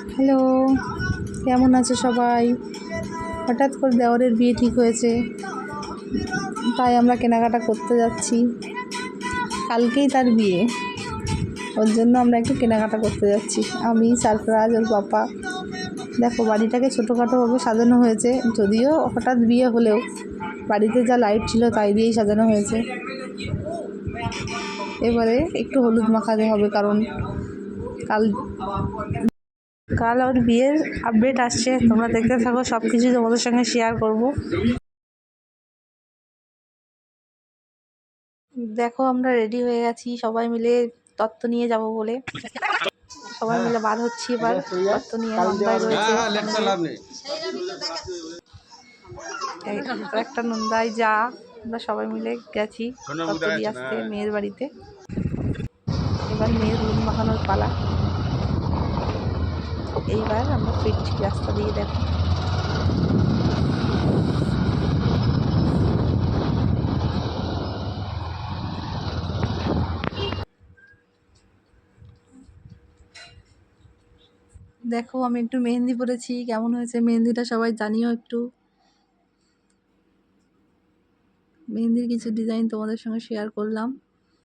Hello, কেমন আছো সবাই? হঠাৎ করে দেওরের বিয়ে ঠিক হয়েছে, তাই আমরা কেনাকাটা করতে যাচ্ছি। কালকেই তার বিয়ে, ওর জন্য আমরা একটু কেনাকাটা করতে যাচ্ছি। আমি, সারফরাজ, ওর পাপা। দেখো বাড়িটাকে ছোটোখাটোভাবে সাজানো হয়েছে, যদিও হঠাৎ বিয়ে হলেও বাড়িতে যা লাইট ছিল তাই দিয়েই সাজানো হয়েছে। এবারে একটু হলুদ মাখাতে হবে, কারণ কাল কাল ওর বিয়ের আপডেট আসছে, তোমরা দেখতে থাকো, সব কিছুই তোমাদের সঙ্গে শেয়ার করব। দেখো আমরা রেডি হয়ে গেছি, সবাই মিলে তত্ত্ব নিয়ে যাব বলে সবাই মিলে বার হচ্ছি। এবার তত্ত্ব নিয়ে নন্দায় রয়েছে, একটা নন্দায় যা আমরা সবাই মিলে গেছি তত্ত্ব দিয়ে আসতে মেয়ের বাড়িতে। এবার মেয়ের হলুদ মাখানোর পালা। এইবার আমরা ফিরছি রাস্তা দিয়ে। দেখো দেখো আমি একটু মেহেন্দি পরেছি, কেমন হয়েছে মেহেন্দিটা সবাই জানিও একটু। মেহেন্দির কিছু ডিজাইন তোমাদের সঙ্গে শেয়ার করলাম।